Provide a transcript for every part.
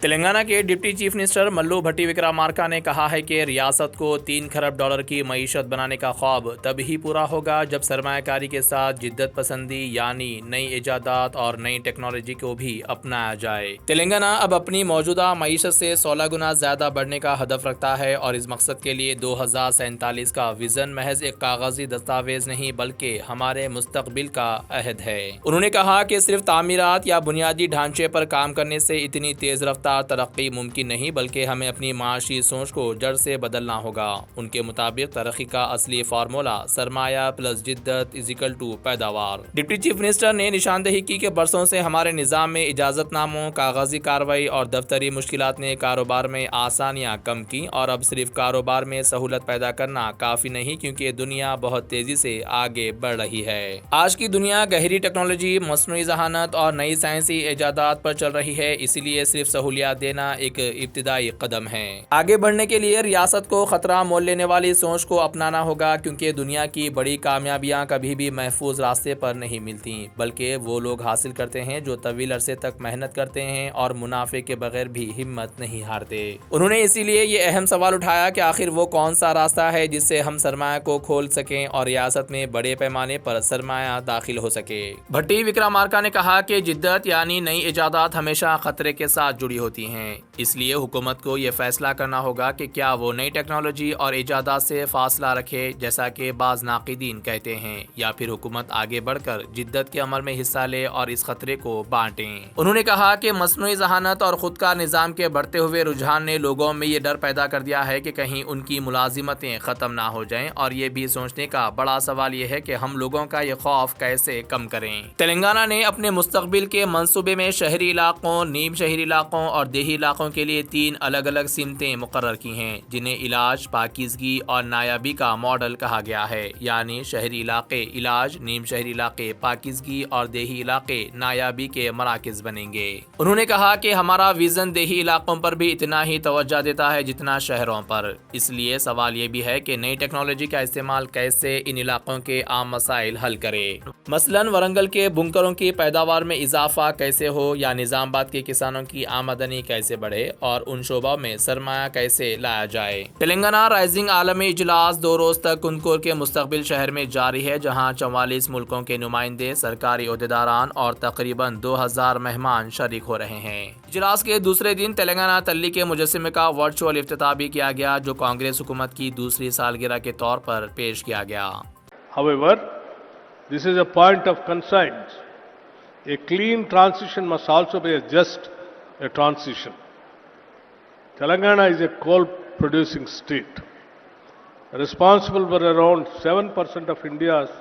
تلنگانہ کے deputy chief minister ملو بھٹی وکرامارکا نے کہا ہے کہ ریاست کو 3 کھرب ڈالر کی معیشت بنانے کا خواب تب ہی پورا ہوگا جب سرمایہ کاری کے ساتھ جدت پسندی یعنی نئی ایجادات اور نئی ٹیکنالوجی کو بھی اپنایا جائے۔ تلنگانہ اب اپنی موجودہ معیشت سے 16 گنا زیادہ بڑھنے کا ہدف رکھتا ہے اور اس مقصد کے لیے 2047 کا ویژن محض ایک کاغذی دستاویز نہیں بلکہ ہمارے مستقبل کا عہد ہے۔ انہوں نے کہا کہ صرف تعمیرات یا بنیادی ڈھانچے پر کام کرنے سے اتنی تیز رفتار ترقی ممکن نہیں بلکہ ہمیں اپنی معاشی سوچ کو جڑ سے بدلنا ہوگا۔ ان کے مطابق ترقی کا اصلی فارمولا سرمایہ پلس جدت = پیداوار۔ ڈپٹی چیف منسٹر نے نشاندہی کی کہ برسوں سے ہمارے نظام میں اجازت ناموں، کاغذی کارروائی اور دفتری مشکلات نے کاروبار میں آسانیاں کم کی اور اب صرف کاروبار میں سہولت پیدا کرنا کافی نہیں کیونکہ دنیا بہت تیزی سے آگے بڑھ رہی ہے۔ آج کی دنیا گہری ٹیکنالوجی، مصنوعی ذہانت اور نئی سائنسی ایجادات پر چل رہی ہے، اسی لیے صرف سہولیات دینا ایک ابتدائی قدم ہے۔ آگے بڑھنے کے لیے ریاست کو خطرہ مول لینے والی سوچ کو اپنانا ہوگا کیونکہ دنیا کی بڑی کامیابیاں کبھی بھی محفوظ راستے پر نہیں ملتی بلکہ وہ لوگ حاصل کرتے ہیں جو طویل عرصے تک محنت کرتے ہیں اور منافع کے بغیر بھی ہمت نہیں ہارتے۔ انہوں نے اسی لیے یہ اہم سوال اٹھایا کہ آخر وہ کون سا راستہ ہے جس سے ہم سرمایہ کو کھول سکیں اور ریاست میں بڑے پیمانے پر سرمایہ داخل ہو سکے۔ بھٹی وکرامارکا نے کہا کہ جدت یعنی نئی ایجادات ہمیشہ خطرے کے ساتھ جڑی ہوتی ہیں، اس لیے حکومت کو یہ فیصلہ کرنا ہوگا کہ کیا وہ نئی ٹیکنالوجی اور ایجادات سے فاصلہ رکھے جیسا کہ بعض ناقدین کہتے ہیں یا پھر حکومت آگے بڑھ کر جدت کے عمل میں حصہ لے اور اس خطرے کو بانٹیں۔ انہوں نے کہا کہ مصنوعی ذہانت اور خودکار نظام کے بڑھتے ہوئے رجحان نے لوگوں میں یہ ڈر پیدا کر دیا ہے کہ کہیں ان کی ملازمتیں ختم نہ ہو جائیں اور یہ بھی سوچنے کا بڑا سوال یہ ہے کہ ہم لوگوں کا یہ خوف کیسے کم کریں۔ تلنگانہ نے اپنے مستقبل کے منصوبے میں شہری علاقوں، نیم شہری علاقوں اور دیہی علاقوں کے لیے 3 الگ الگ سمتیں مقرر کی ہیں جنہیں علاج، پاکیزگی اور نایابی کا ماڈل کہا گیا ہے، یعنی شہری علاقے علاج، نیم شہری علاقے پاکیزگی اور دیہی علاقے نایابی کے مراکز بنیں گے۔ انہوں نے کہا کہ ہمارا ویژن دیہی علاقوں پر بھی اتنا ہی توجہ دیتا ہے جتنا شہروں پر، اس لیے سوال یہ بھی ہے کہ نئی ٹیکنالوجی کا استعمال کیسے ان علاقوں کے عام مسائل حل کرے۔ مثلاً ورنگل کے بنکروں کی پیداوار میں اضافہ کیسے ہو یا نظام آباد کے کسانوں کی آمدنی کیسے بڑھے اور ان شعبوں میں سرمایہ کیسے لایا جائے۔ تلنگانہ رائزنگ عالمی اجلاس 2 روز تک کنکور کے مستقبل شہر میں جاری ہے جہاں 44 ملکوں کے نمائندے، سرکاری عہدیداران اور تقریباً 2000 مہمان شریک ہو رہے ہیں۔ اجلاس کے دوسرے دن تلنگانہ تلی کے مجسمے کا ورچوئل افتتاح بھی کیا گیا جو کانگریس حکومت کی دوسری سالگرہ کے طور پر پیش کیا گیا۔ However, this is a point of concern. A clean transition must also be just a transition. Telangana is a coal-producing state, responsible for around 7% of India's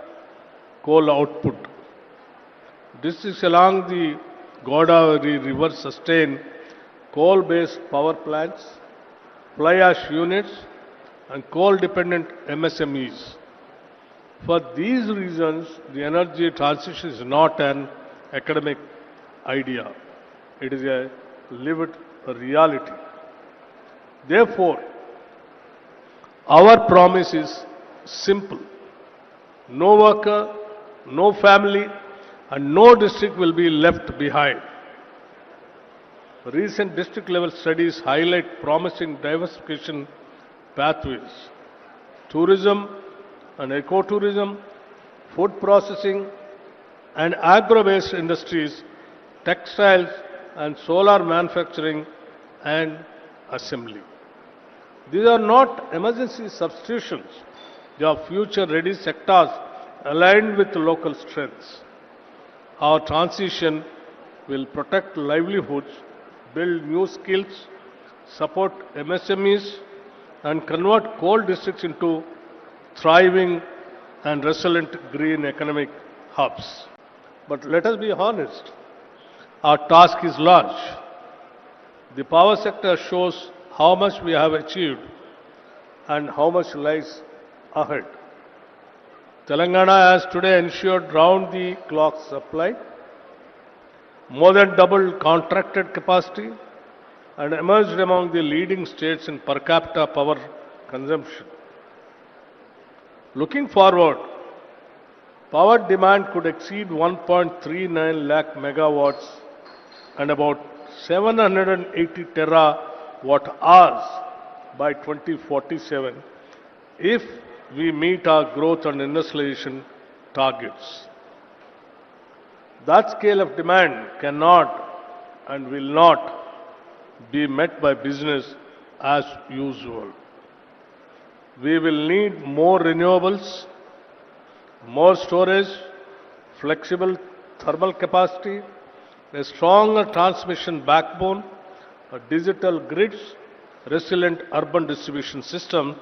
coal output. Districts along the Godavari River sustain coal-based power plants, fly ash units, and coal-dependent MSMEs. For these reasons, the energy transition is not an academic idea. It is a lived reality. Therefore, our promise is simple. No worker, no family, and no district will be left behind. Recent district level studies highlight promising diversification pathways. Tourism and ecotourism, food processing and agro-based industries, textiles and solar manufacturing and assembly. These are not emergency substitutions. They are future-ready sectors aligned with local strengths. Our transition will protect livelihoods, build new skills, support MSMEs, and convert coal districts into thriving and resilient green economic hubs. But let us be honest, our task is large. The power sector shows how much we have achieved and how much lies ahead. Telangana has today ensured round-the-clock supply, more than doubled contracted capacity, and emerged among the leading states in per capita power consumption. Looking forward, power demand could exceed 1.39 lakh megawatts and about 780 terawatt hours by 2047 if we meet our growth and industrialization targets. That scale of demand cannot and will not be met by business as usual. We will need more renewables, more storage, flexible thermal capacity, a stronger transmission backbone, a digital grids, resilient urban distribution system,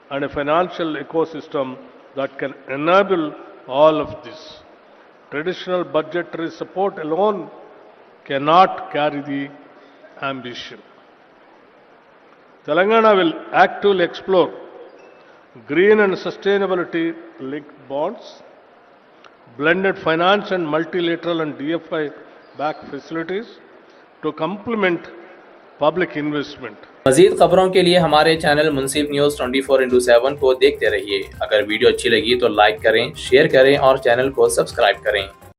and a financial ecosystem that can enable all of this. Traditional budgetary support alone cannot carry the ambition. Telangana will actively explore green and sustainability linked bonds, blended finance and multilateral and DFI backed facilities to complement public investment. मजीद खबरों के लिए हमारे channel मुंसिफ news 24/7 को देखते रहिए। अगर video अच्छी लगी तो लाइक करें, शेयर करें और चैनल को सब्सक्राइब करें।